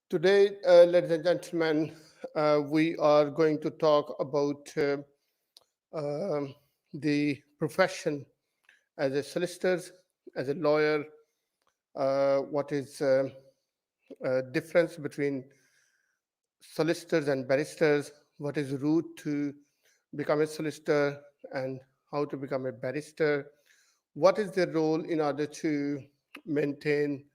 Today, ladies and gentlemen, we are going to talk about um the profession as a solicitor, as a lawyer. What is difference between solicitors and barristers? What is the route to become a solicitor and how to become a barrister? What is their role in order to maintain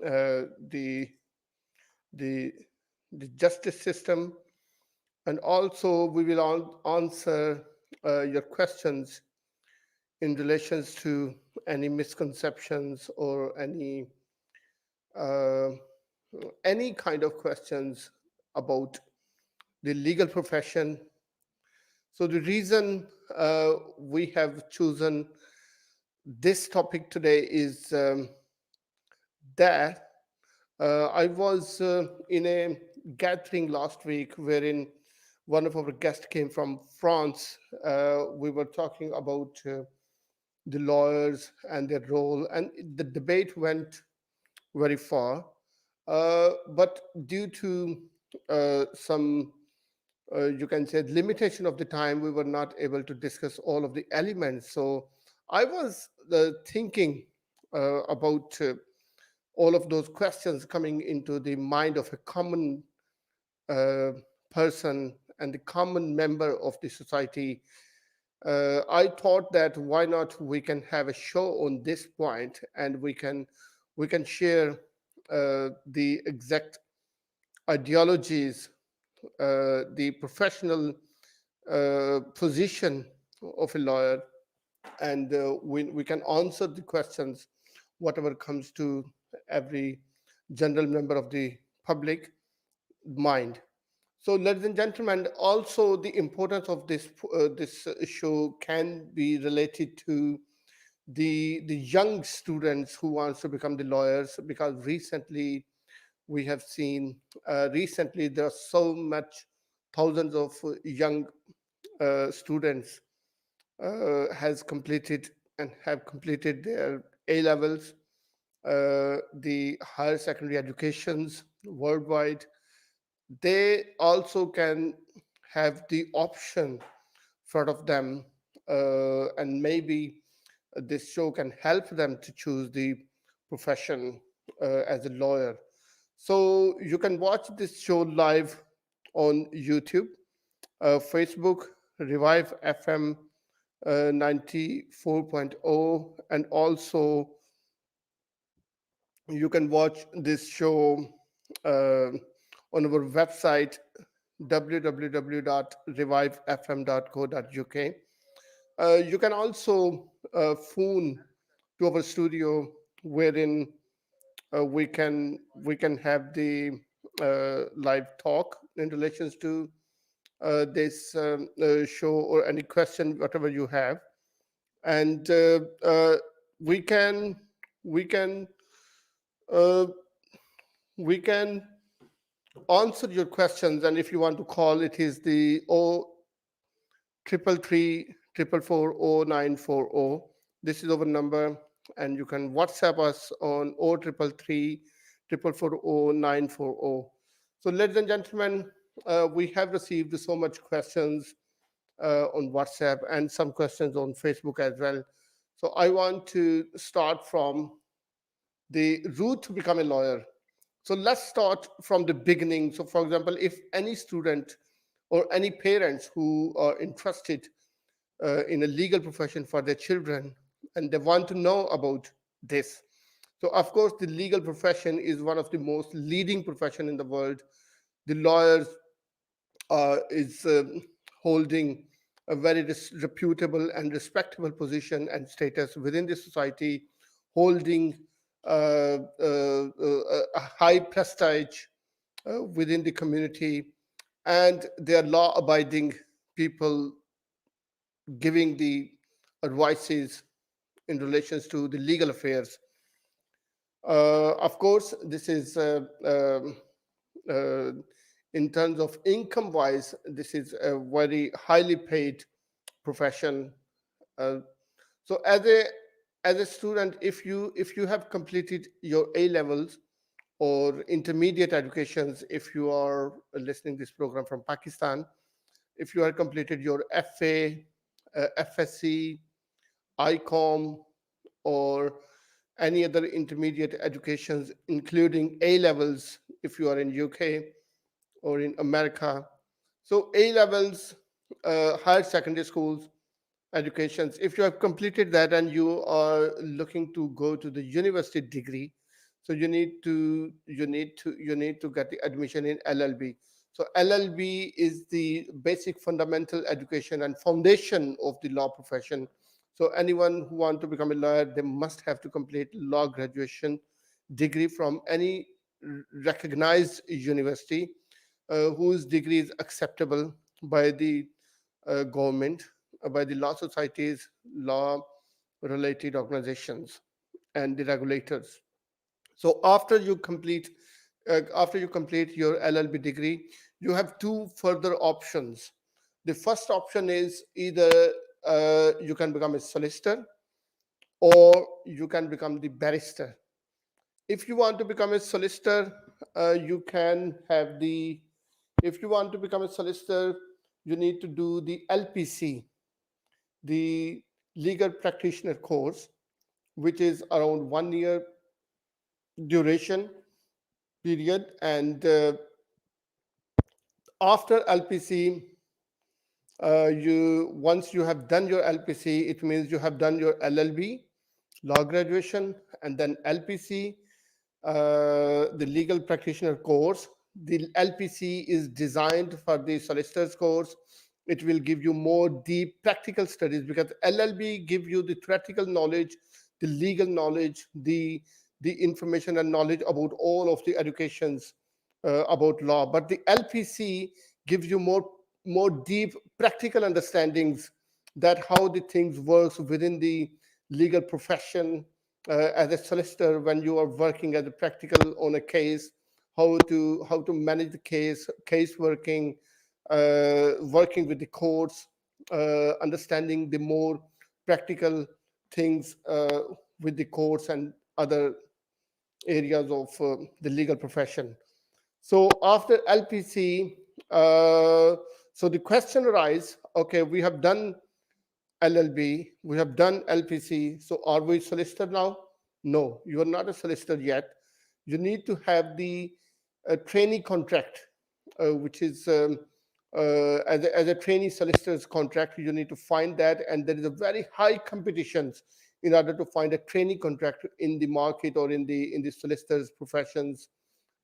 uh, the the the justice system, and also we will answer your questions in relations to any misconceptions or uh, any kind of questions about the legal profession. So the reason we have chosen this topic today is that I was in a gathering last week wherein one of our guests came from France. We were talking about the lawyers and their role, and the debate went very far. But due to some, you can say, limitation of the time, we were not able to discuss all of the elements. So I was thinking about all of those questions coming into the mind of a common uh, person and the common member of the society. I thought that why not we can have a show on this point, and we can share the exact ideologies, the professional position of a lawyer, and we can answer the questions whatever comes to every general member of the public mind. So, ladies and gentlemen, also the importance of this show can be related to the young students who wants to become the lawyers, because recently we have seen recently there are so much thousands of young students has completed and have completed their A levels, the higher secondary educations worldwide. They also can have the option in front of them, and maybe this show can help them to choose the profession as a lawyer. So you can watch this show live on YouTube, Facebook, Revive FM 94.0, and also you can watch this show uh, on our website www.revivefm.co.uk. You can also phone to our studio, wherein we can have the live talk in relations to this show, or any question whatever you have, and we can we can uh, we can answer your questions. And if you want to call, it is the O triple three triple four o 940. This is our number, and you can WhatsApp us on O triple three triple four o 940. So, ladies and gentlemen, we have received so much questions on WhatsApp and some questions on Facebook as well. So, I want to start from the route to become a lawyer. So let's start from the beginning. So, for example, if any student or any parents who are interested in a legal profession for their children, and they want to know about this, so of course the legal profession is one of the most leading profession in the world. The lawyers is holding a very reputable and respectable position and status within the society, holding a high prestige within the community, and they are law abiding people giving the advices in relations to the legal affairs. Of course, this is uh, in terms of income wise, this is a very highly paid profession. Uh, so as a student, if you have completed your A levels, or intermediate educations. If you are listening this program from Pakistan, if you have completed your FA, FSC, ICOM, or any other intermediate educations, including A levels, if you are in UK or in America. So A levels, higher secondary schools, educations. If you have completed that and you are looking to go to the university degree, so you need to get the admission in LLB. So LLB is the basic fundamental education and foundation of the law profession. So anyone who want to become a lawyer, they must have to complete law graduation degree from any recognized university, whose degree is acceptable by the government, by the law societies, law related organizations, and the regulators. So after you complete your LLB degree, you have two further options. The first option is either you can become a solicitor or you can become the barrister. If you want to become a solicitor, you can have the if you want to become a solicitor, you need to do the LPC, the legal practitioner course, which is around 1 year duration period. And after LPC, you once you have done your LPC, it means you have done your LLB, law graduation, and then LPC, the legal practitioner course. The LPC is designed for the solicitor's course. It will give you more deep practical studies, because LLB give you the theoretical knowledge, the legal knowledge, the information and knowledge about all of the educations about law. But the LPC gives you more deep practical understandings, that how the things works within the legal profession, as a solicitor, when you are working as a practical on a case, how to manage the case working, working with the courts, understanding the more practical things with the courts and other areas of the legal profession. So after LPC, so the question arises: okay, we have done LLB, we have done LPC, so are we solicitor now? No, you are not a solicitor yet. You need to have the trainee contract, which is as a trainee solicitor's contract. You need to find that, and there is a very high competitions in order to find a trainee contract in the market, or in the solicitors professions,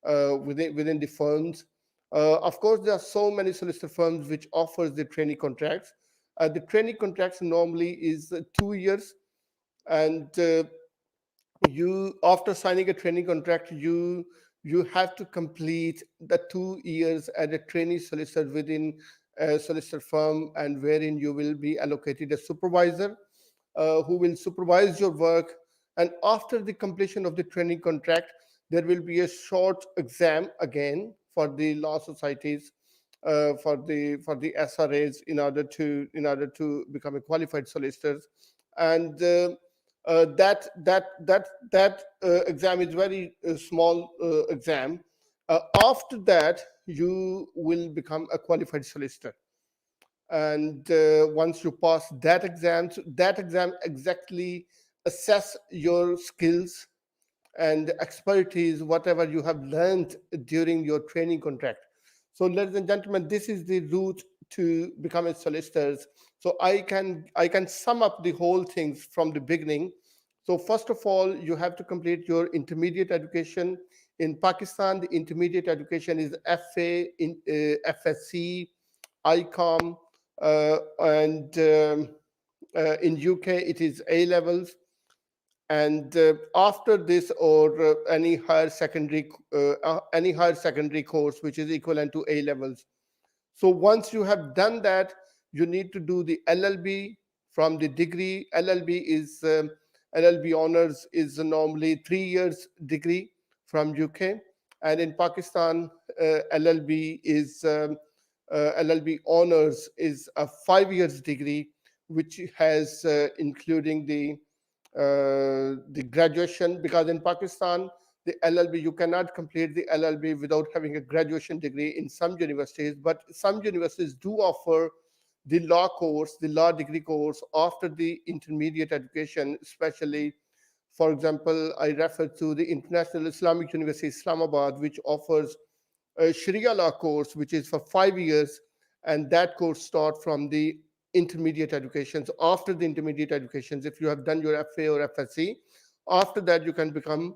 within the firms. Of course, there are so many solicitor firms which offers the trainee contracts. The trainee contracts normally is 2 years, and you after signing a training contract, you have to complete the 2 years as a trainee solicitor within a solicitor firm, and wherein you will be allocated a supervisor, who will supervise your work. And after the completion of the training contract, there will be a short exam again for the law societies, for the SRAs, in order to become a qualified solicitors. And that exam is very small exam. After that, you will become a qualified solicitor. And once you pass that exam exactly assess your skills and expertise, whatever you have learned during your training contract. So, ladies and gentlemen, this is the route to becoming solicitors. So I can sum up the whole things from the beginning. So first of all, you have to complete your intermediate education. In Pakistan, the intermediate education is FA, FSC, ICOM, and in UK it is A levels. And after this, or any higher secondary course which is equivalent to A levels. So once you have done that, you need to do the LLB from the degree. LLB honors is normally 3 years degree from UK, and in Pakistan, LLB honors is a 5 years degree, which has including the graduation, because in Pakistan the LLB. You cannot complete the LLB without having a graduation degree in some universities, but some universities do offer the law course, the law degree course after the intermediate education, especially, for example, I refer to the International Islamic University, Islamabad, which offers a Sharia law course, which is for 5 years, and that course starts from the intermediate educations. After the intermediate educations, if you have done your FA or FSC, after that you can become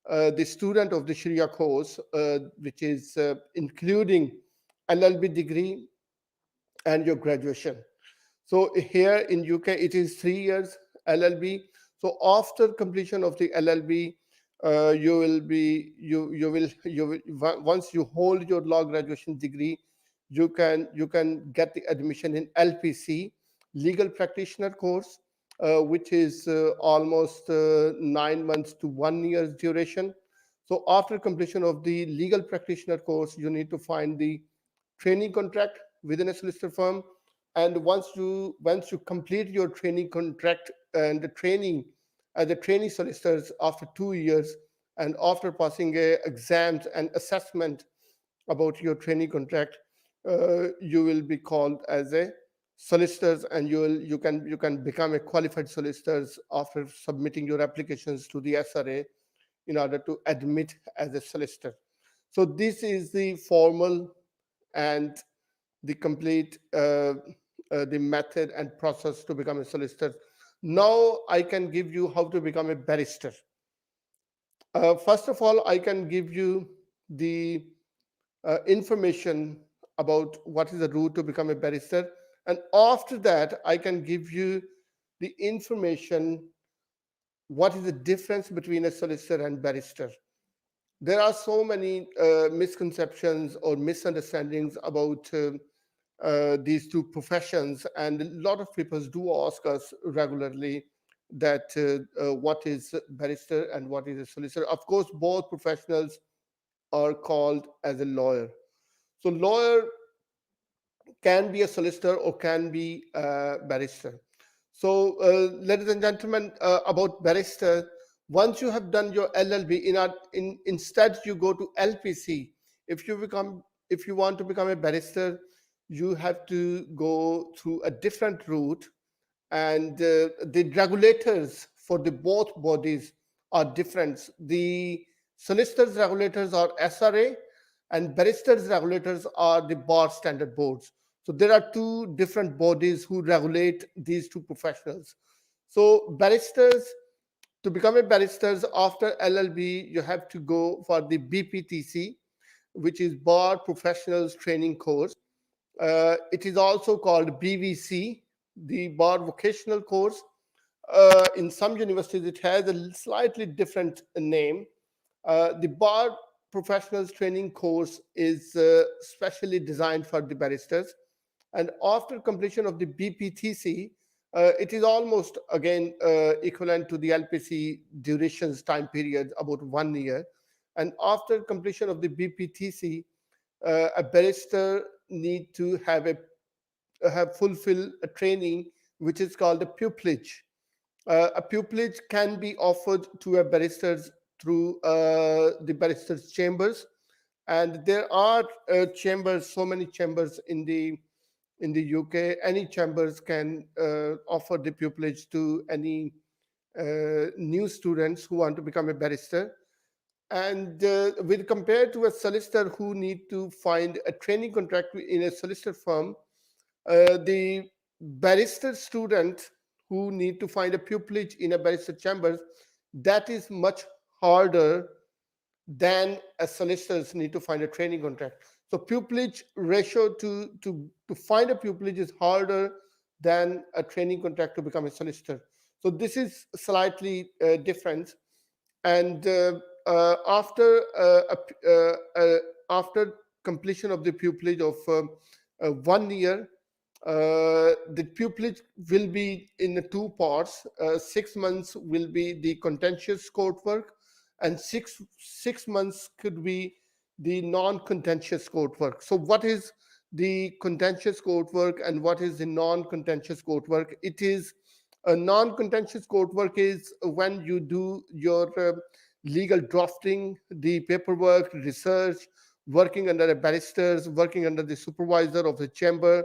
the student of the Sharia course, which is including LLB degree and your graduation. So here in UK, it is 3 years LLB. So after completion of the LLB, once you hold your law graduation degree, you can get the admission in LPC, legal practitioner course, which is almost 9 months to 1 year's duration. So after completion of the legal practitioner course, you need to find the training contract within a solicitor firm. And once you complete your training contract and the training as a trainee solicitors after 2 years, and after passing exams and assessment about your training contract, you will be called as a solicitors, and you can become a qualified solicitors after submitting your applications to the SRA in order to admit as a solicitor. So this is the formal and the complete the method and process to become a solicitor. Now I can give you how to become a barrister. First of all, I can give you the information about what is the route to become a barrister, and after that I can give you the information what is the difference between a solicitor and barrister. There are so many misconceptions or misunderstandings about these two professions, and a lot of people do ask us regularly that what is barrister and what is a solicitor. Of course, both professionals are called as a lawyer. So lawyer can be a solicitor or can be a barrister. So, ladies and gentlemen, about barrister, once you have done your LLB, instead you go to LPC. If you want to become a barrister, you have to go through a different route, and the regulators for the both bodies are different. The solicitors regulators are SRA, and barristers regulators are the bar standard boards. So there are two different bodies who regulate these two professionals. So barristers, to become a barrister after LLB, you have to go for the BPTC, which is Bar Professionals Training Course. It is also called BVC, the Bar Vocational Course. In some universities, it has a slightly different name. The Bar Professionals Training Course is specially designed for the barristers. And after completion of the BPTC, it is almost again equivalent to the LPC durations time period, about 1 year. And after completion of the BPTC, a barrister need to have fulfill a training which is called a pupillage. A pupillage can be offered to a barristers through the barristers chambers, and there are chambers, so many chambers in the UK. Any chambers can offer the pupillage to any new students who want to become a barrister. And with compared to a solicitor who need to find a training contract in a solicitor firm, the barrister student who need to find a pupillage in a barrister chambers, that is much harder than a solicitors need to find a training contract. So pupillage ratio to find a pupillage is harder than a training contract to become a solicitor. So this is slightly different. And after completion of the pupillage of 1 year, the pupillage will be in the two parts. 6 months will be the contentious court work, and six months could be the non-contentious court work. So what is the contentious court work and what is the non-contentious court work? It is a non-contentious court work is when you do your legal drafting, the paperwork, research, working under a barristers, working under the supervisor of the chamber,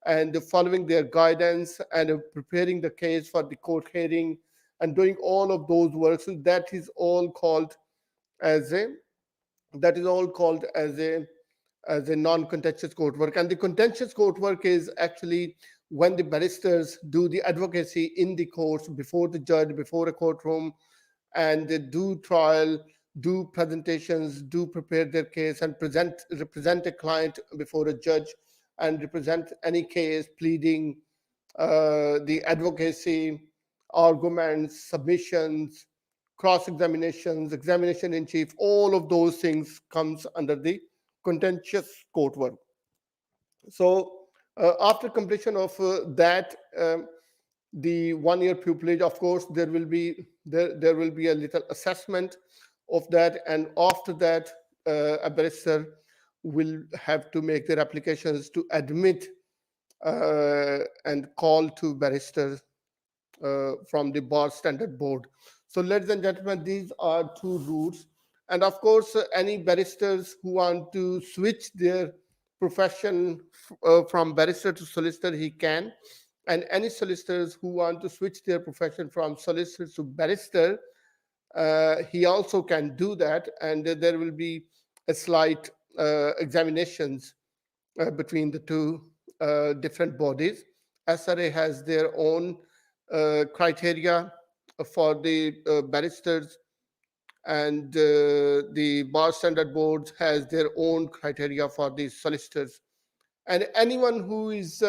and following their guidance and preparing the case for the court hearing and doing all of those works. So as a that is all called as a non-contentious court work. And the contentious court work is actually when the barristers do the advocacy in the courts before the judge, before a courtroom, and they do trial, do presentations, do prepare their case, and represent a client before a judge, and represent any case, pleading, the advocacy, arguments, submissions, cross examinations, examination in chief. All of those things comes under the contentious court work. So after completion of that, the 1 year pupillage, of course, there will be a little assessment of that, and after that, a barrister will have to make their applications to admit and call to barristers from the bar standard board. So, ladies and gentlemen, these are two routes. And of course, any barristers who want to switch their profession from barrister to solicitor, he can. And any solicitors who want to switch their profession from solicitor to barrister, he also can do that. And there will be a slight examinations between the two different bodies. SRA has their own criteria for the barristers, and the bar standard board has their own criteria for the solicitors. And anyone who is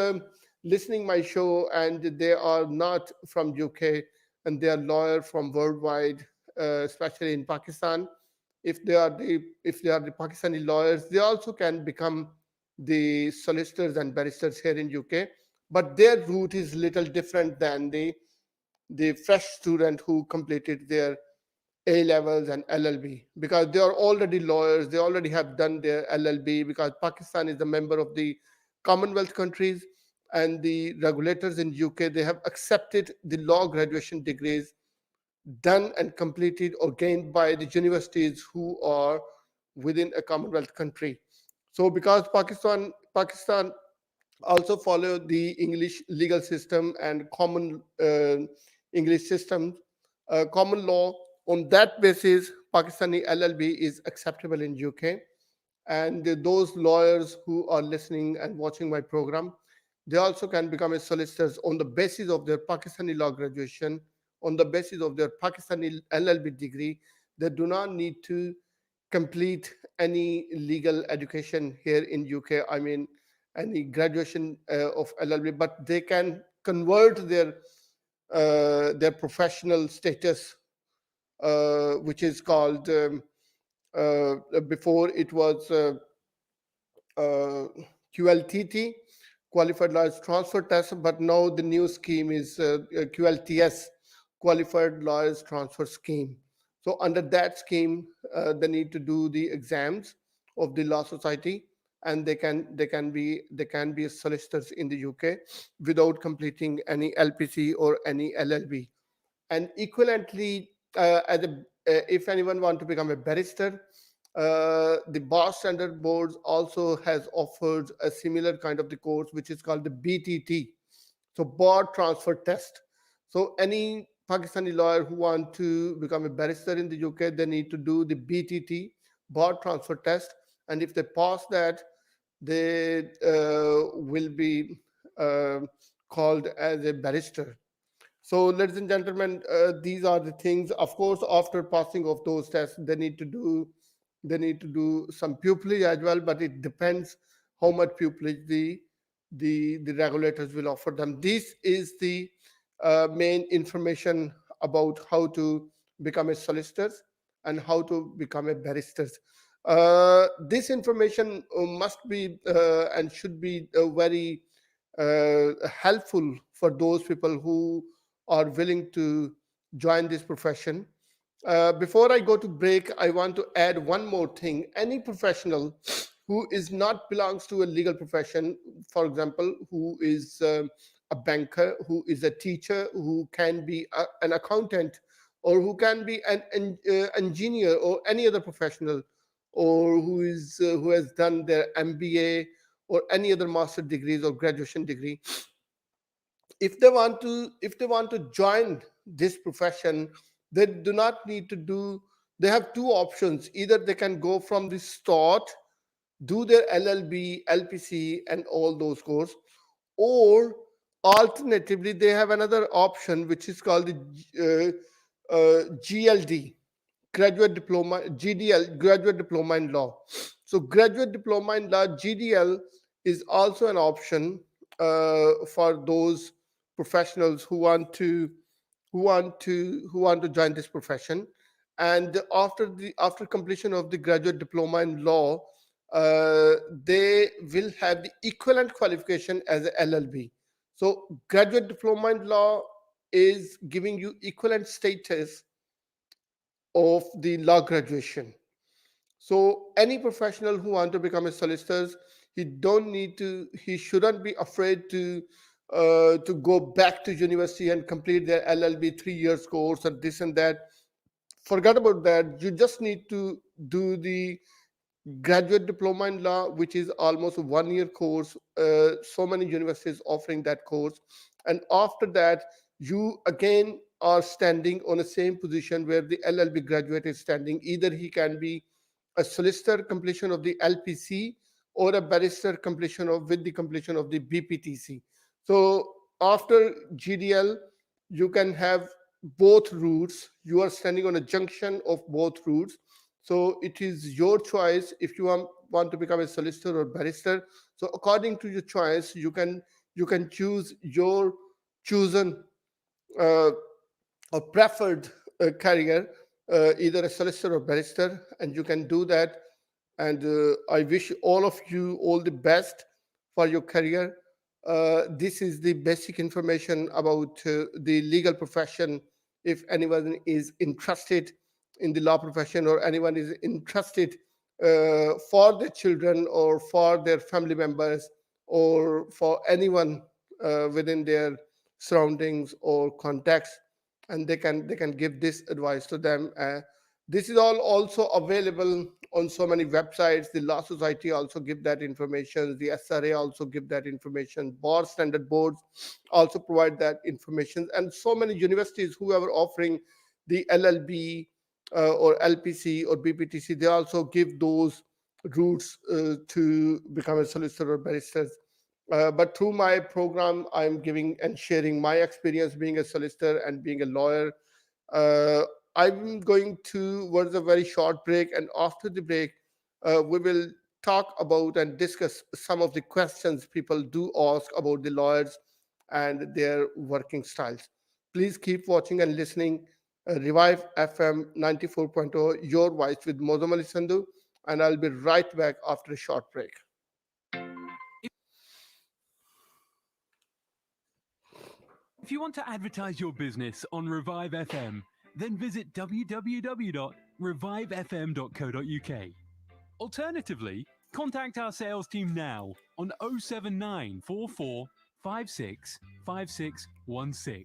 listening my show and they are not from UK and they are lawyer from worldwide, especially in Pakistan, if they are the Pakistani lawyers, they also can become the solicitors and barristers here in UK, but their route is little different than the fresh student who completed their A levels and LLB, because they are already lawyers, they already have done their LLB, because Pakistan is a member of the Commonwealth countries, and the regulators in UK, they have accepted the law graduation degrees done and completed or gained by the universities who are within a Commonwealth country. So because Pakistan also follow the English legal system and common English system, common law. On that basis, Pakistani LLB is acceptable in UK. And those lawyers who are listening and watching my program, they also can become a solicitors on the basis of their Pakistani law graduation, on the basis of their Pakistani LLB degree. They do not need to complete any legal education here in UK. I mean, any graduation of LLB, but they can convert their professional status, which is called before it was QLTT, Qualified Lawyers Transfer Test, but now the new scheme is QLTS, Qualified Lawyers Transfer Scheme. So under that scheme, they need to do the exams of the law society, and they can be solicitors in the UK without completing any LPC or any LLB. And equivalently, if anyone want to become a barrister, the bar standard boards also has offered a similar kind of the course, which is called the BTT, so bar transfer test. So any Pakistani lawyer who want to become a barrister in the UK, they need to do the BTT, bar transfer test, and if they pass that, they will be uh, called as a barrister. So, ladies and gentlemen, these are the things. Of course, after passing of those tests, they need to do some pupillage as well. But it depends how much pupillage the regulators will offer them. This is the main information about how to become a solicitor and how to become a barrister. This information must be and should be very helpful for those people who are willing to join this profession. Before I go to break, I want to add one more thing. Any professional who is not belongs to a legal profession, for example, who is a banker, who is a teacher, who can be an accountant, or who can be an engineer or any other professional, or who has done their MBA or any other master degrees or graduation degree. If they want to join this profession, they do not need to do. They have two options: either they can go from the start, do their LLB, LPC, and all those courses, or alternatively, they have another option which is called the GLD, graduate diploma, GDL, graduate diploma in law. So, graduate diploma in law, GDL, is also an option for those professionals who want to join this profession. And after completion of the graduate diploma in law, they will have the equivalent qualification as a LLB. So graduate diploma in law is giving you equivalent status of the law graduation. So any professional who want to become a solicitor, he shouldn't be afraid to go back to university and complete their LLB 3 years course or this and that. Forget about that. You just need to do the graduate diploma in law, which is almost a 1 year course. So many universities offering that course, and after that, you again are standing on the same position where the LLB graduate is standing. Either he can be a solicitor completion of the LPC, or a barrister completion of with the completion of the BPTC. So after GDL, you can have both routes. You are standing on a junction of both routes. So it is your choice if you want to become a solicitor or barrister. So according to your choice, you can choose your chosen uh, or preferred career, either a solicitor or barrister, and you can do that. And I wish all of you all the best for your career. This is the basic information about the legal profession. If anyone is interested in the law profession, or anyone is interested for their children or for their family members, or for anyone within their surroundings or contacts, and they can give this advice to them. This is all also available on so many websites. The law society also give that information, the SRA also give that information, bar standard boards also provide that information, and so many universities who are offering the LLB or LPC or BPTC, they also give those routes to become a solicitor or barrister. But through my program, I'm giving and sharing my experience being a solicitor and being a lawyer. uh, I'm going towards a very short break, and after the break, we will talk about and discuss some of the questions people do ask about the lawyers and their working styles. Please keep watching and listening. Revive FM 94.0, your voice with Muazzam Ali Sandhu, and I'll be right back after a short break. If you want to advertise your business on Revive FM, then visit www.revivefm.co.uk. Alternatively, contact our sales team now on 07944 56 5616.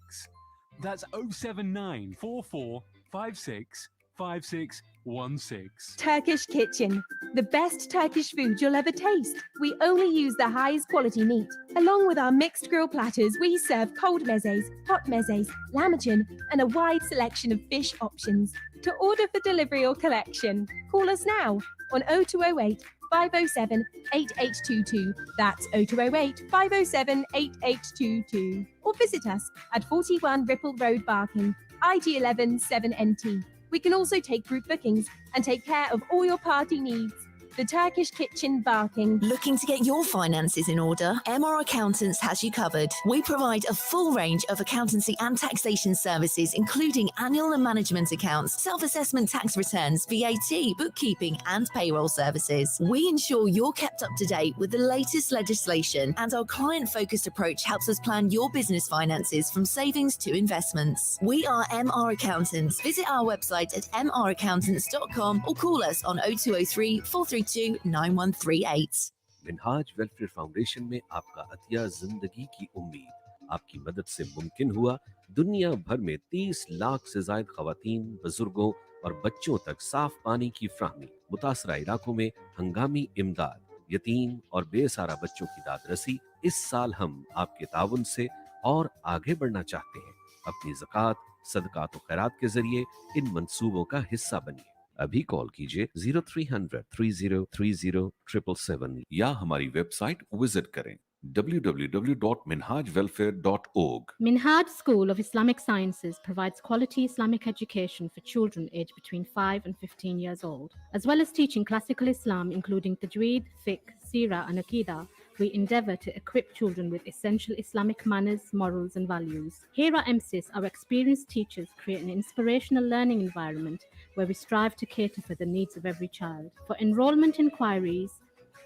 That's 07944 56 5616. Turkish Kitchen, the best Turkish food you'll ever taste. We only use the highest quality meat. Along with our mixed grill platters, we serve cold mezes, hot mezes, lahmacun, and a wide selection of fish options. To order for delivery or collection, call us now on 0208 507 8822. That's 0208 507 8822. Or visit us at 41 Ripple Road, Barking, IG11 7NT. We can also take group bookings and take care of all your party needs. The Turkish Kitchen, Barking. Looking to get your finances in order? MR Accountants has you covered. We provide a full range of accountancy and taxation services, including annual and management accounts, self-assessment tax returns, VAT, bookkeeping, and payroll services. We ensure you're kept up to date with the latest legislation, and our client-focused approach helps us plan your business finances from savings to investments. We are MR Accountants. Visit our website at mraccountants.com or call us on 0203 432 9138. Minhaj welfare foundation में आपका अतिया जिंदगी की उम्मीद। आपकी मदद से मुमकिन हुआ। दुनिया भर में 30 लाख से ज्यादा खवातीन, बुजुर्गों और बच्चों तक साफ पानी की फ्राहमी, मुतासरा इलाकों में हंगामी इमदाद, यतीम और बेसहारा बच्चों की दादरसी। इस साल हम आपके ताउन से और आगे बढ़ना चाहते हैं। अपनी ज़कात, सदकात और खैरात के जरिए इन मंसूबों का हिस्सा बनिए। अभी कॉल कीजिए 0300 3030 777 या हमारी वेबसाइट विजिट करें www.minhajwelfare.org. Minhaj School of Islamic Sciences provides quality Islamic education for children aged between 5 and 15 years old. As well as teaching classical Islam, including Tajweed, Fiqh, Seerah, and Aqidah, we endeavor to equip children with essential Islamic manners, morals, and values. Here at MSIS, our experienced teachers create an inspirational learning environment where we strive to cater for the needs of every child. For enrollment inquiries,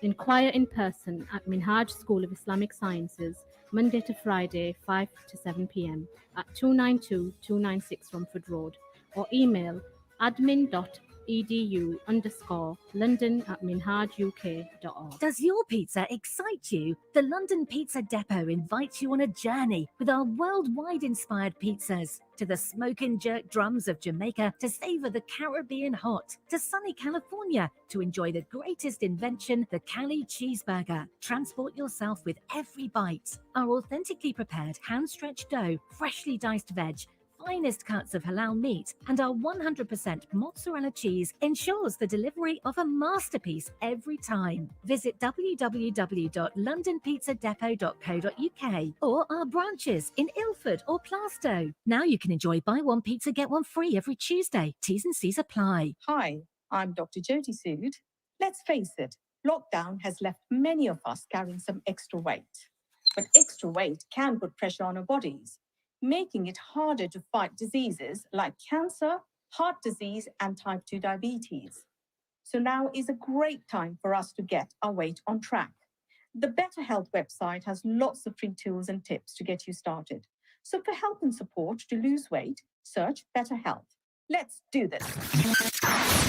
inquire in person at Minhaj School of Islamic Sciences, Monday to Friday, 5 to 7 p.m. at 292-296 Romford Road, or email admin.edu_London@minhajuk.org. Does your pizza excite you? The London Pizza Depot invites you on a journey with our worldwide inspired pizzas. To the smoke and jerk drums of Jamaica, to savor the Caribbean hot, to sunny California, to enjoy the greatest invention, the Cali cheeseburger. Transport yourself with every bite. Our authentically prepared hand-stretched dough, freshly diced veg, finest cuts of halal meat, and our 100% mozzarella cheese ensures the delivery of a masterpiece every time. Visit www.londonpizzadepot.co.uk or our branches in Ilford or Plaistow. Now you can enjoy buy one pizza, get one free every Tuesday. T's and C's apply. Hi, I'm Dr. Jyoti Sood. Let's face it, lockdown has left many of us carrying some extra weight. But extra weight can put pressure on our bodies, making it harder to fight diseases like cancer, heart disease, and type 2 diabetes. So now is a great time for us to get our weight on track. The Better Health website has lots of free tools and tips to get you started. So for help and support to lose weight, search Better Health. Let's do this.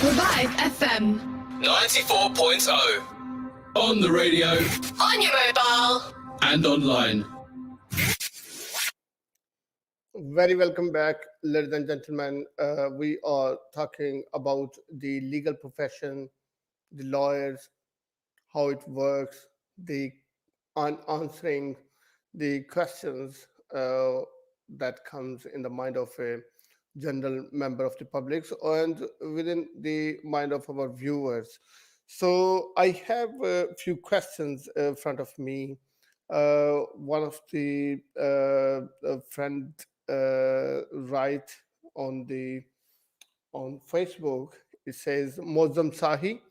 Revive FM 94.0 on the radio, on your mobile, and online. Very welcome back, ladies and gentlemen. We are talking about the legal profession, the lawyers, how it works, the answering the questions that comes in the mind of a general member of the public and within the mind of our viewers. So I have a few questions in front of me. One of the friend write on Facebook. It says Muazzam Sahi.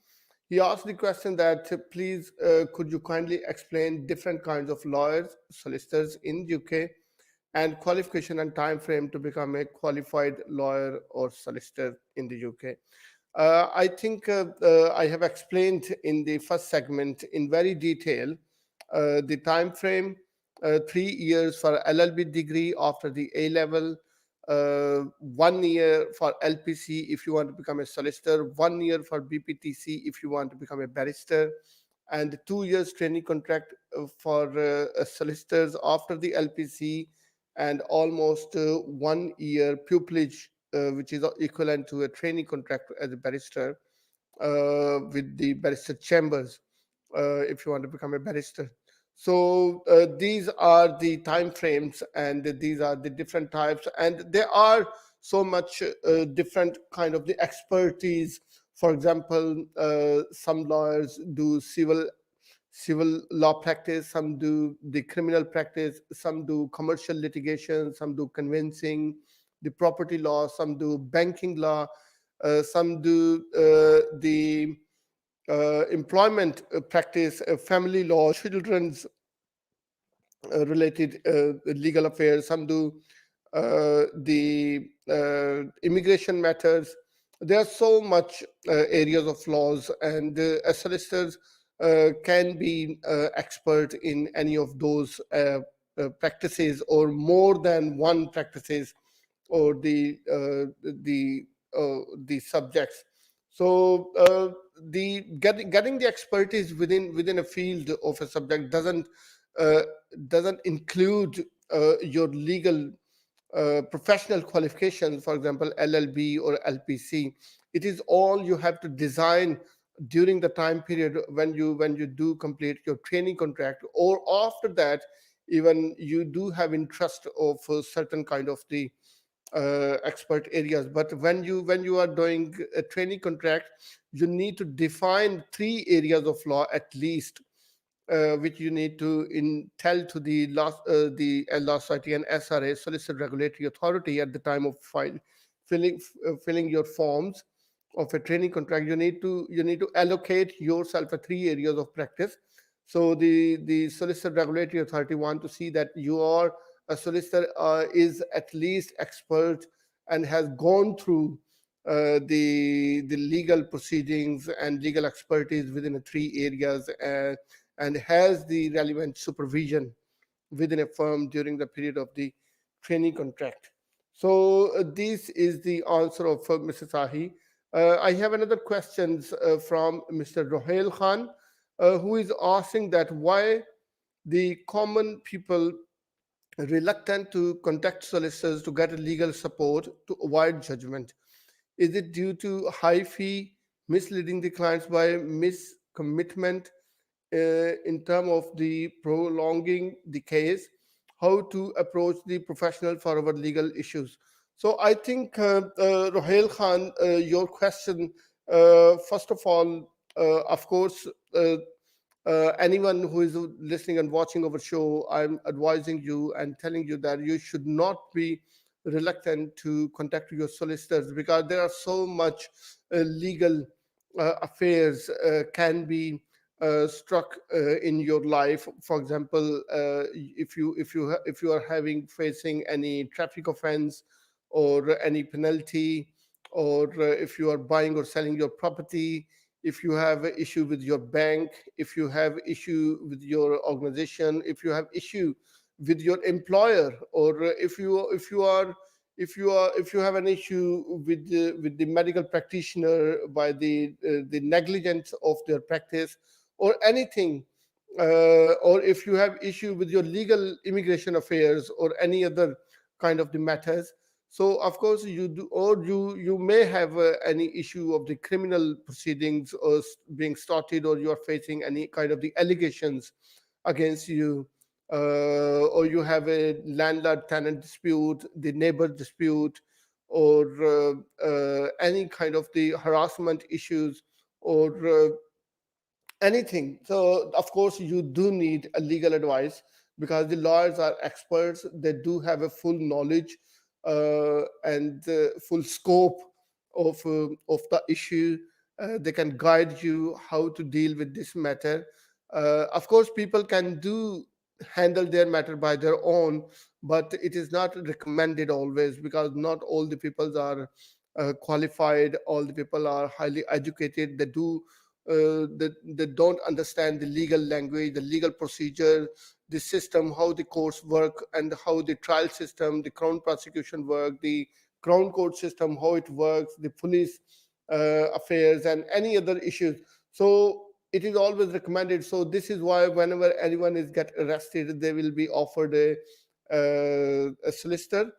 He asked the question that please could you kindly explain different kinds of lawyers, solicitors in UK, and qualification and time frame to become a qualified lawyer or solicitor in the UK. I think I have explained in the first segment in very detail the time frame. 3 years for LLB degree after the A level, 1 year for LPC if you want to become a solicitor, 1 year for BPTC if you want to become a barrister, and 2 years training contract for solicitors after the LPC, and almost 1 year pupillage, which is equivalent to a training contract as a barrister with the barrister chambers if you want to become a barrister. So these are the time frames, and these are the different types, and there are so much different kind of the expertise. For example, some lawyers do civil law practice, some do the criminal practice, some do commercial litigation, some do conveyancing, the property law, some do banking law, some do the employment practice, family law, children's related legal affairs, some do the immigration matters. There are so much areas of laws, and as solicitors can be expert in any of those practices, or more than one practices, or the subjects. So the getting the expertise within a field of a subject doesn't include your legal professional qualifications, for example, LLB or LPC. It is all you have to design during the time period when you do complete your training contract, or after that, even you do have interest of certain kind of the expert areas. But when you are doing a training contract, you need to define 3 areas of law at least, which you need to tell to the law society and SRA, Solicitor Regulatory Authority, at the time of filling your forms of a training contract. You need to allocate yourself a 3 areas of practice. So the Solicitor Regulatory Authority want to see that you are a solicitor, is at least expert and has gone through the legal proceedings and legal expertise within the 3 areas, and has the relevant supervision within a firm during the period of the training contract. So this is the answer of Mrs. Ahi. I have another question from Mr. Rohail Khan, who is asking that why the common people reluctant to contact solicitors to get legal support to avoid judgment. Is it due to high fee, misleading the clients by miscommitment, in terms of the prolonging the case, how to approach the professional forward legal issues? So I think, Rohail Khan, your question, first of all, of course, anyone who is listening and watching our show, I'm advising you and telling you that you should not be reluctant to contact your solicitors, because there are so much legal affairs can be struck in your life. For example, if you are facing any traffic offense or any penalty, or if you are buying or selling your property, if you have an issue with your bank, if you have issue with your organization, if you have issue with your employer, or if you have an issue with the medical practitioner by the negligence of their practice or anything, or if you have issue with your legal immigration affairs or any other kind of the matters. So of course you do, or you may have any issue of the criminal proceedings or being started, or you are facing any kind of the allegations against you, or you have a landlord tenant dispute, the neighbor dispute, or any kind of the harassment issues, or anything. So of course you do need a legal advice, because the lawyers are experts. They do have a full knowledge and full scope of the issue. They can guide you how to deal with this matter. Of course people can do handle their matter by their own, but it is not recommended always, because not all the people are qualified, all the people are highly educated. They don't understand the legal language, the legal procedure, the system, how the courts work, and how the trial system, the crown prosecution work, the crown court system, how it works, the police affairs, and any other issues. So it is always recommended. So this is why whenever anyone is get arrested, they will be offered a solicitor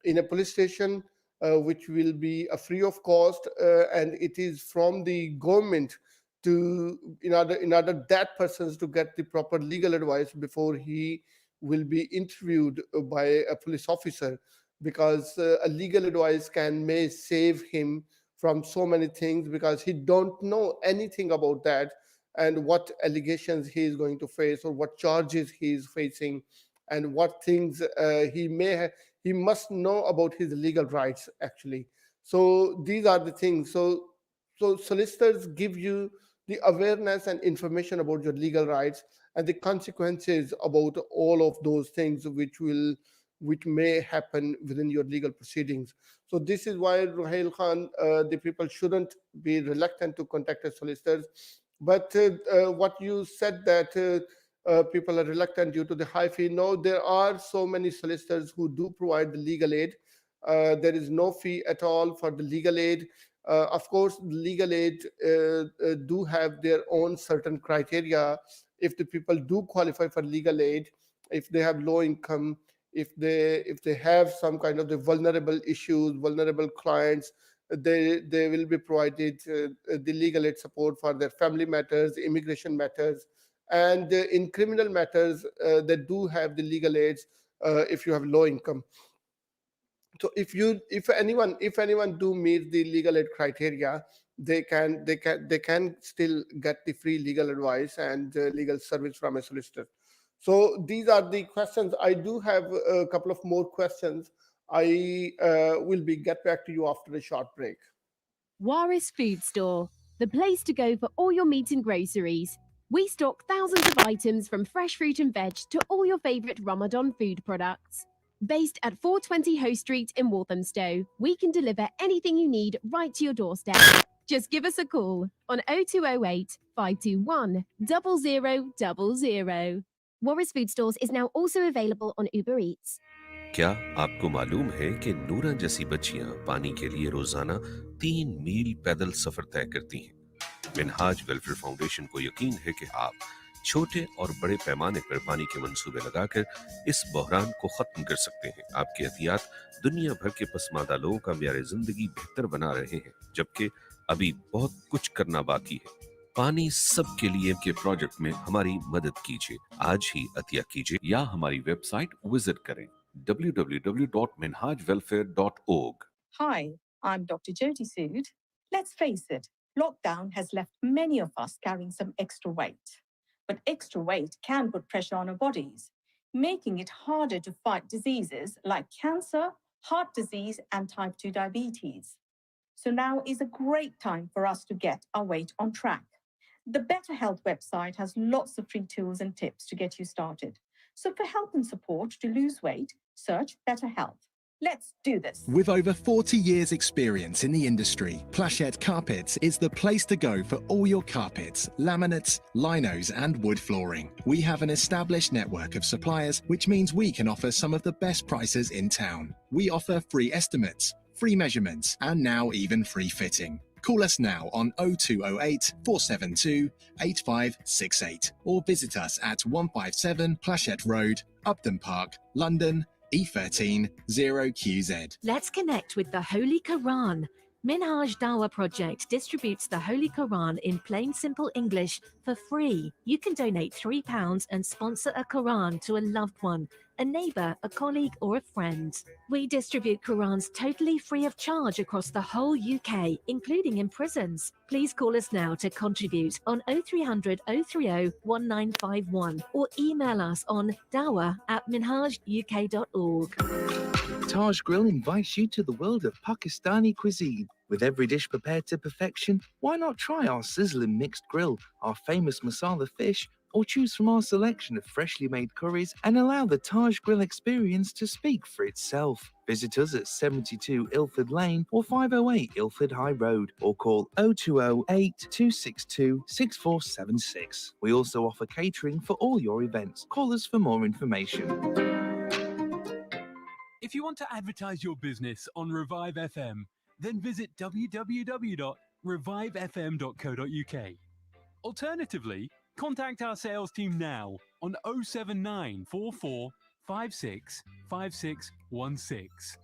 in a police station, which will be a free of cost, and it is from the government to in order that persons to get the proper legal advice before he will be interviewed by a police officer, because a legal advice may save him from so many things, because he don't know anything about that, and what allegations he is going to face, or what charges he is facing, and what things he must know about his legal rights actually. So these are the things. So solicitors give you the awareness and information about your legal rights and the consequences about all of those things which may happen within your legal proceedings. So this is why, Ruhail Khan, the people shouldn't be reluctant to contact a solicitor. But what you said, that people are reluctant due to the high fee. No, there are so many solicitors who do provide the legal aid. There is no fee at all for the legal aid. Of course, legal aid do have their own certain criteria. If the people do qualify for legal aid, if they have low income, if they have some kind of the vulnerable issues, vulnerable clients, they will be provided the legal aid support for their family matters, immigration matters, and in criminal matters, they do have the legal aids if you have low income. So if anyone do meet the legal aid criteria, they can still get the free legal advice and legal service from a solicitor. So these are the questions. I do have a couple of more questions. I will get back to you after a short break. Waris Food Store, the place to go for all your meat and groceries. We stock thousands of items from fresh fruit and veg to all your favourite Ramadan food products. Based at 420 Hoe Street in Walthamstow, we can deliver anything you need right to your doorstep. Just give us a call on 0208 521 0000. Waris Food Stores is now also available on Uber Eats. क्या आपको मालूम है कि नूरा जैसी बच्चियां पानी के लिए रोजाना 3 मील पैदल सफर तय करती हैं? मिनहाज वेलफेयर फाउंडेशन को यकीन है कि आप छोटे और बड़े पैमाने पर पानी के मंसूबे लगाकर इस बहरान को खत्म कर सकते हैं। आपके एहतियात दुनिया भर के पसमानदा लोगों का म्यार जिंदगी बेहतर बना रहे हैं, जबकि अभी बहुत कुछ करना बाकी है। पानी सबके लिए के प्रोजेक्ट में हमारी मदद कीजिए। आज ही अतिया कीजिए या हमारी वेबसाइट विजिट करें www.minhajwelfare.org. Hi, I'm Dr. Jyoti Sood. Let's face it, lockdown has left many of us carrying some extra weight. But extra weight can put pressure on our bodies, making it harder to fight diseases like cancer, heart disease, and type 2 diabetes. So now is a great time for us to get our weight on track. The Better Health website has lots of free tools and tips to get you started. So for help and support to lose weight, search Better Health. Let's do this. With over 40 years' experience in the industry, Plachette Carpets is the place to go for all your carpets, laminates, linos, and wood flooring. We have an established network of suppliers, which means we can offer some of the best prices in town. We offer free estimates, free measurements, and now even free fitting. Call us now on 0208 472 8568 or visit us at 157 Plachette Road, Upton Park, London, E13 0QZ. Let's connect with the Holy Quran. Minhaj Dawah Project distributes the Holy Quran in plain simple English for free. You can donate £3 and sponsor a Quran to a loved one, a neighbour, a colleague or a friend. We distribute Qurans totally free of charge across the whole UK, including in prisons. Please call us now to contribute on 0300 030 1951 or email us on dawah@minhajuk.org. Taj Grill invites you to the world of Pakistani cuisine. With every dish prepared to perfection, why not try our sizzling mixed grill, our famous masala fish, or choose from our selection of freshly made curries and allow the Taj Grill experience to speak for itself. Visit us at 72 Ilford Lane or 508 Ilford High Road or call 0208 262 6476. We also offer catering for all your events. Call us for more information. If you want to advertise your business on Revive FM, then visit www.revivefm.co.uk. Alternatively, contact our sales team now on 07944 56 5616.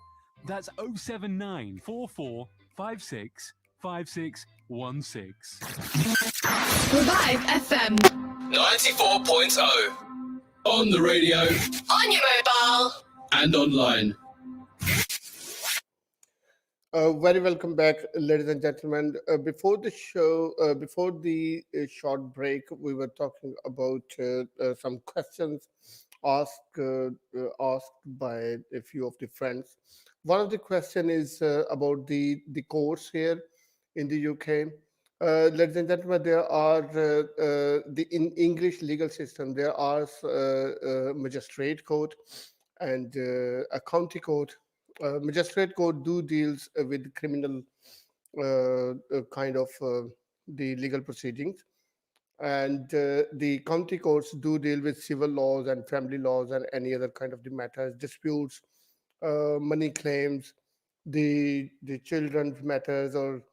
That's 07944 56 5616. Revive FM. 94.0. On the radio. On your mobile. And online. Very welcome back, ladies and gentlemen. Before the show, before the short break, we were talking about some questions asked by a few of the friends. One of the question is about the courts here in the UK. Ladies and gentlemen, there are in English legal system there are magistrate court and a county court. Magistrate court do deals with criminal kind of the legal proceedings, and the county courts do deal with civil laws and family laws and any other kind of the matters, disputes, money claims, the children's matters, or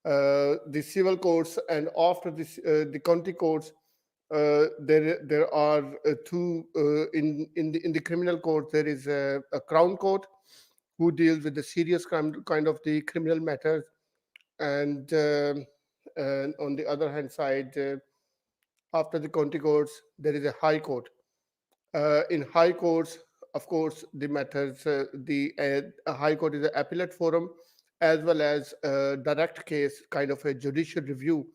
the civil courts. And after this, the county courts there are two in the criminal court. There is a Crown Court who deals with the serious kind of the criminal matters, and on the other hand side, after the county courts, there is a High Court. In High Courts, of course, the matters, the High Court is an appellate forum, as well as a direct case, kind of a judicial review,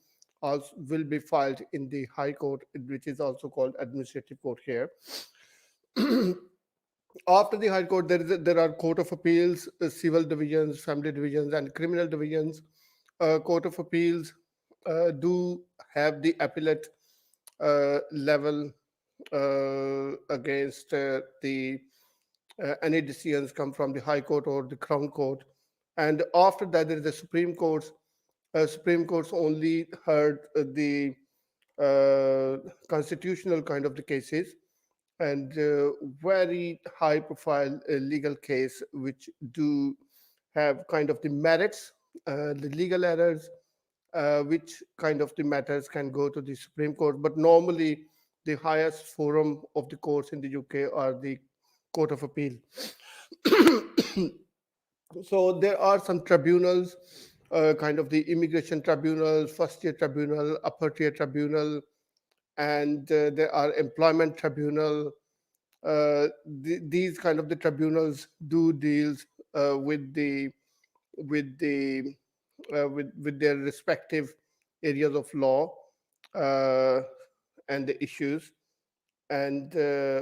also will be filed in the High Court, which is also called administrative court here. After the High Court, there are Court of Appeals, civil divisions, family divisions, and criminal divisions. Court of Appeals do have the appellate level against the any decisions come from the High Court or the Crown Court. And after that, there is the Supreme Court. Supreme Court's only heard the constitutional kind of the cases, and very high profile legal case which do have kind of the merits, the legal errors, which kind of the matters can go to the Supreme Court. But normally the highest forum of the courts in the UK are the Court of Appeal. So there are some tribunals, kind of the immigration tribunal, first tier tribunal, upper tier tribunal, and there are employment tribunal. These kind of the tribunals do deals with their respective areas of law and the issues. And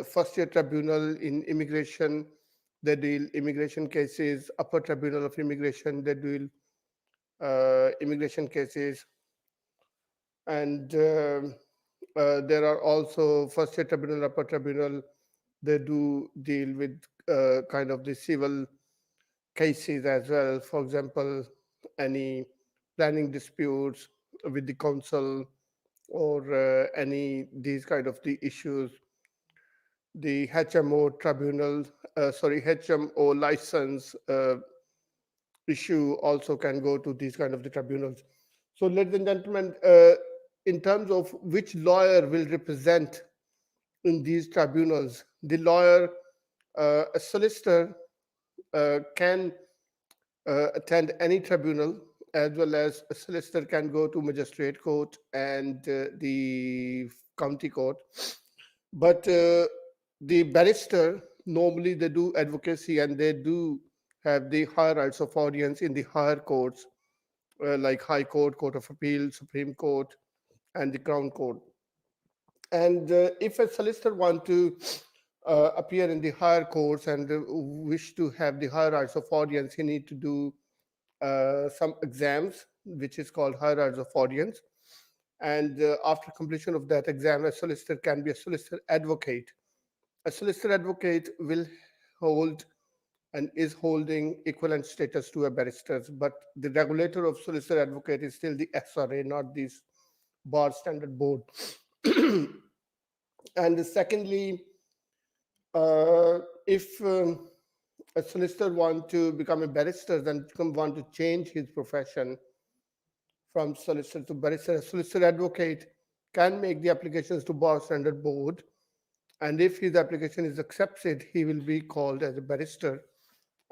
first tier tribunal in immigration, they deal immigration cases. Upper tribunal of immigration, they deal immigration cases. And there are also first tier tribunal, upper tribunal, they do deal with kind of the civil cases as well. For example, any planning disputes with the council, or any these kind of the issues. The HMO tribunal, HMO license issue also can go to these kind of the tribunals. So, ladies and gentlemen, in terms of which lawyer will represent in these tribunals, the lawyer, a solicitor can attend any tribunal, as well as a solicitor can go to magistrate court and the county court. But the barrister, normally they do advocacy, and they do have the higher rights of audience in the higher courts, like High Court, Court of Appeal, Supreme Court, and the Crown Court. And if a solicitor want to appear in the higher courts and wish to have the higher rights of audience, he need to do some exams, which is called higher rights of audience. And after completion of that exam, a solicitor can be a solicitor advocate. A solicitor advocate will hold and is holding equivalent status to a barrister, but the regulator of solicitor advocate is still the SRA, not this bar standard board. And secondly, if a solicitor want to become a barrister, then want to change his profession from solicitor to barrister, a solicitor advocate can make the applications to bar standard board, and if his application is accepted, he will be called as a barrister.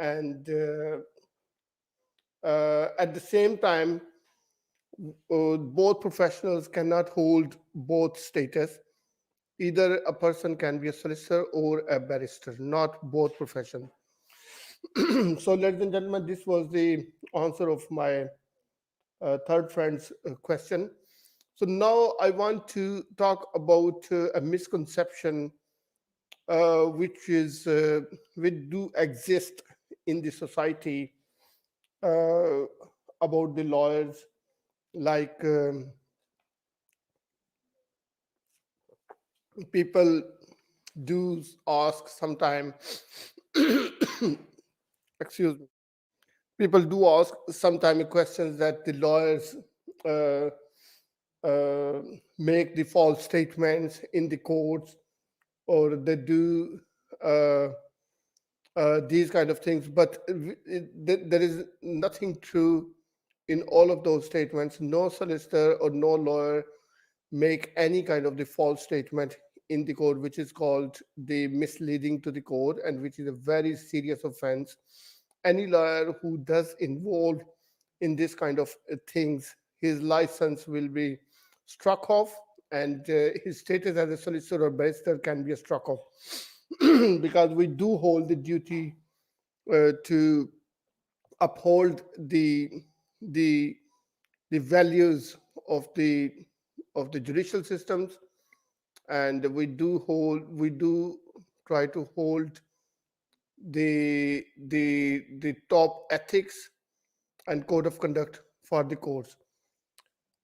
And at the same time, both professionals cannot hold both status. Either a person can be a solicitor or a barrister, not both professions. So, ladies and gentlemen, this was the answer of my third friend's question. So now I want to talk about a misconception which do exist in the society about the lawyers, like people do ask sometimes, excuse me, people do ask sometimes questions that the lawyers make the false statements in the courts, or they do these kind of things, but there is nothing true in all of those statements. No solicitor or no lawyer make any kind of the false statement in the court, which is called the misleading to the court, and which is a very serious offense. Any lawyer who does involve in this kind of things, his license will be struck off, and his status as a solicitor or barrister can be struck off because we do hold the duty to uphold the values of the judicial systems, and we do try to hold the top ethics and code of conduct for the courts.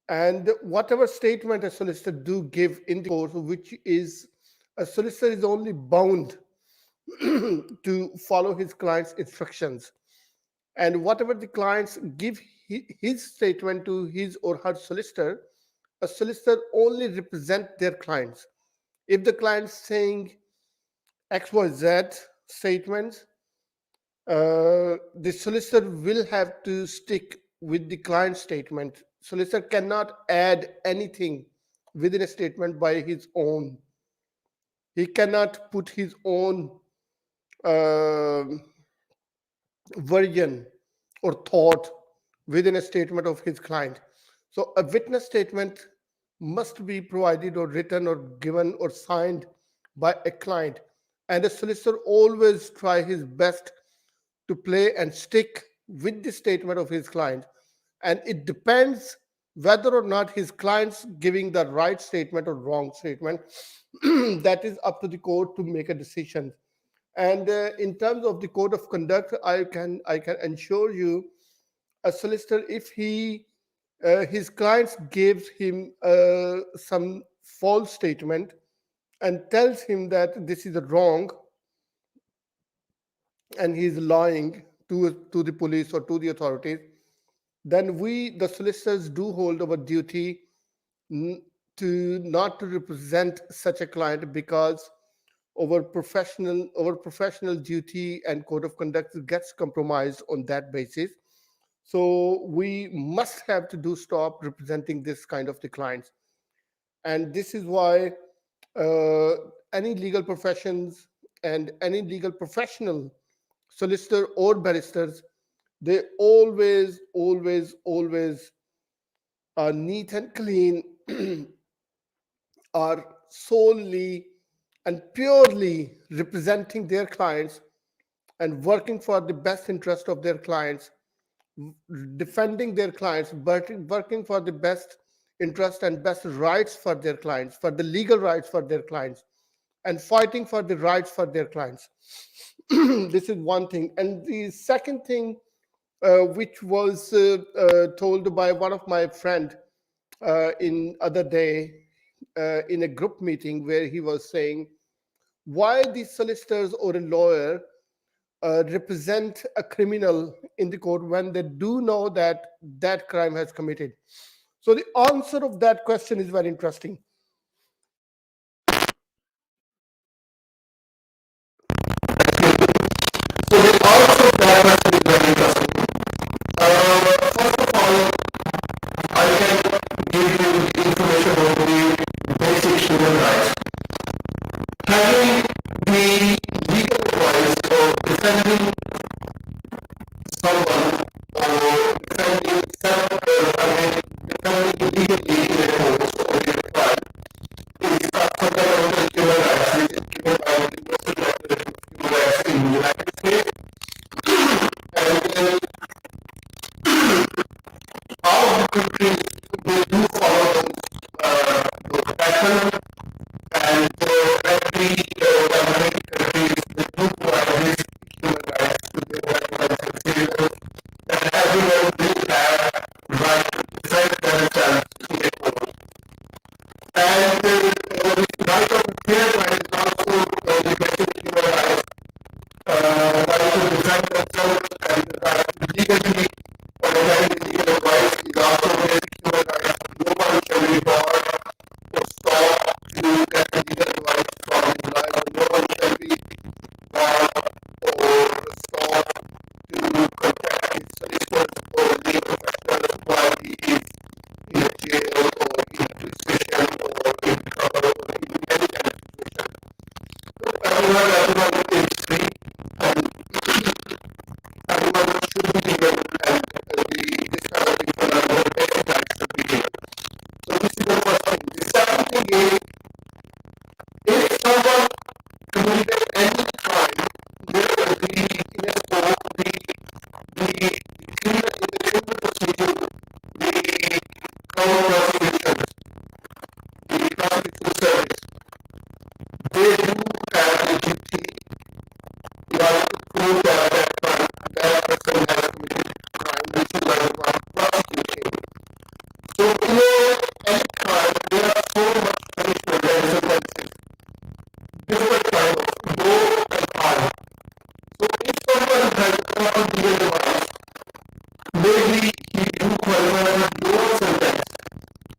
And whatever statement a solicitor do give in the court, which is a solicitor is only bound to follow his client's instructions, and whatever the clients give his statement to his or her solicitor, a solicitor only represent their clients. If the client's saying XYZ statements, the solicitor will have to stick with the client statement. Solicitor cannot add anything within a statement by his own. He cannot put his own version or thought within a statement of his client. So a witness statement must be provided or written or given or signed by a client, and a solicitor always try his best to play and stick with the statement of his client. And it depends whether or not his client's giving the right statement or wrong statement. That is up to the court to make a decision. And in terms of the code of conduct, I can ensure you, a solicitor, if his clients gives him some false statement and tells him that this is wrong, and he's lying to the police or to the authorities, then we, the solicitors, do hold our duty to not to represent such a client, because our professional duty and code of conduct gets compromised on that basis. So we must have to stop representing this kind of the clients. And this is why any legal professions and any legal professional, solicitor or barristers, they always are neat and clean, are solely and purely representing their clients and working for the best interest of their clients, defending their clients, working for the best interest and best rights for their clients, for the legal rights for their clients, and fighting for the rights for their clients. This is one thing. And the second thing, which was told by one of my friend in other day in a group meeting, where he was saying why the solicitors or a lawyer represent a criminal in the court when they do know that that crime has committed. So the answer of that question is very interesting. So the answer of that question is very interesting. First of all, I can give you the information on the basic human rights. Having the legal advice or defending someone or defending legally in a court or in a trial is a fundamental human rights, which is given by the Universal Declaration of Human Rights in the United States. And all of the countries, they do follow those patterns, and every minority countries, they do provide these human rights to their nationals and citizens, and everyone will have right to defend themselves in a court. And this right of fair trial is also the basic human rights, right to defend themselves and the right to legally or having legal advice is also a basic human right. Nobody can be barred or stop to get legal advice from his lawyer service. They do have a duty to prove that that person has committed crime, which is why we are prosecuting. So in any crime, there are so much punishment and sentences. Different kinds of low and high. So if someone has not given advice, maybe he do qualify for lower sentence,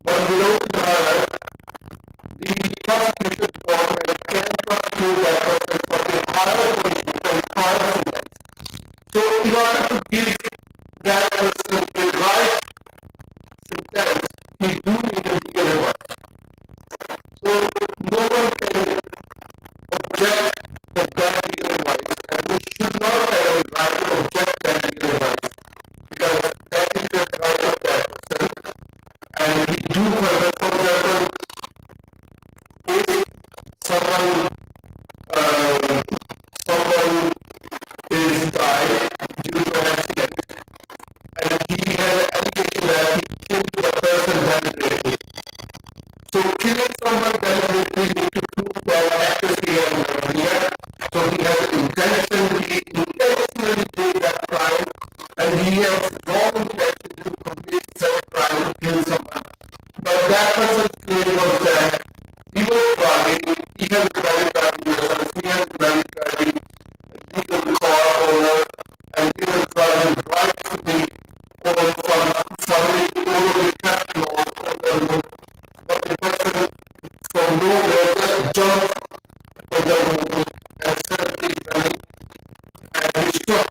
but without the prosecution department can prosecute that person for a higher punishment and higher sentence. So in order to give that person the right sentence, he do need a legal advice. So no one can object that legal advice, and we should not have a right to object that legal advice, because that is the right of that person. And we do, for example, if someone is died due to an accident, and he has an allegation that he killed the person deliberately. So killing someone deliberately needs to prove that accuracy and here. So he has an intention, he intentionally did that crime, and he has wrong intention to commit such crime to kill someone. But that person's claim was that he was driving, he has a valid driving license, he has a valid driving legal car owner, and he was driving rightfully over from over the traffic laws on the road. But the person from nowhere just jumped on the road and suddenly running, and he struck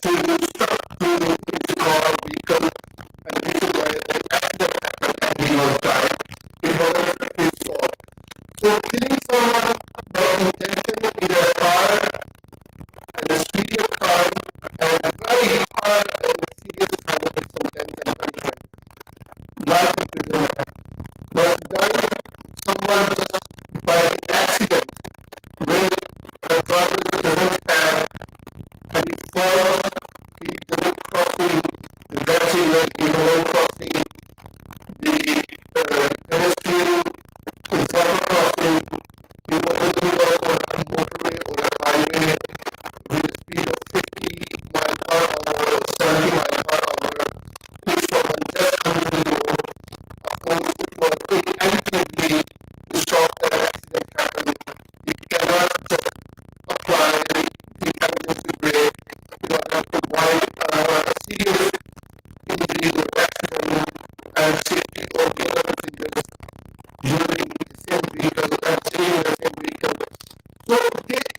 to his car vehicle, and this is why the accident happened and he was dying. It wasn't his fault. So killing someone by intention is a hard and a serious crime, and very hard and serious kind of sentence and punishment. Life imprisonment. But dying someone just by accident, when the driver doesn't stand and he falls, he doesn't crossing the red signal, he doesn't crossing the pedestrian, the zebra crossing, he wasn't on a motorway or a highway with a speed of 50 miles per hour or 70 miles per hour. If someone just comes to the road, of course it was inevitably to stop that accident happening. You cannot just apply the emergency brake in order to avoid a serious injury or accident and safety of the other passengers using the same vehicle and staying in the same vehicle. So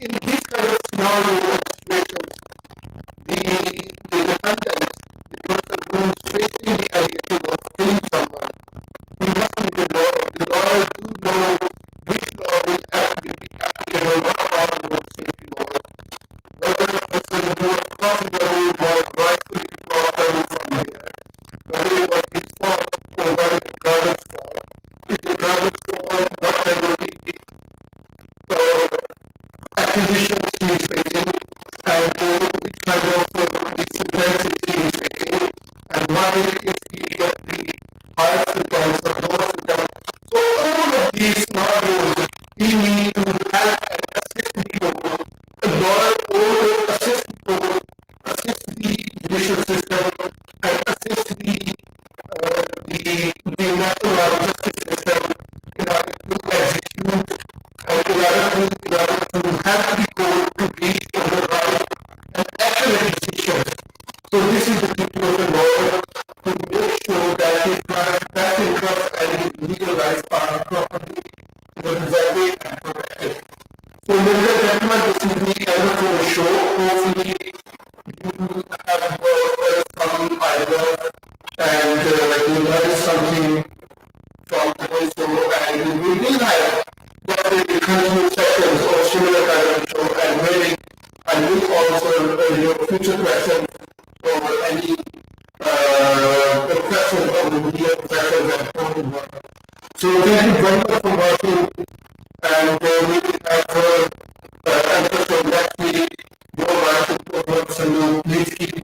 in this kind of scenario or situations, the defendant, the person who is facing the allegation of killing someone, he must be the lawyer. The lawyer do know which law will actually be applicable, what are the road safety laws, whether the person who was crossing the road was rightfully to cross the road from here, whether it was his fault or whether the driver's fault. If the driver's fault, what penalty acquisitions he is facing, and which kind of sentences he is facing, and why if he gets the higher sentence or lower sentence. So all of these scenarios, he needs to help and assist people. A lawyer will assist people, assist the judicial system, and assist the national justice system in order to execute and in order to help people to reach the right and accurate decisions. So this is the duty of the lawyer to make sure that his best interests and his legal rights are properly represented and protected. So ladies and gentlemen, this is the end of the show. Hopefully you have some ideas and you learn something from today's show, and we will have definitely continued sessions or similar kind of show, and maybe I will also your future questions or any questions on the media professions and important work. So thank you very much for watching, and we will have answers from next week. Your right to Muazzam Ali Sandhu. Please keep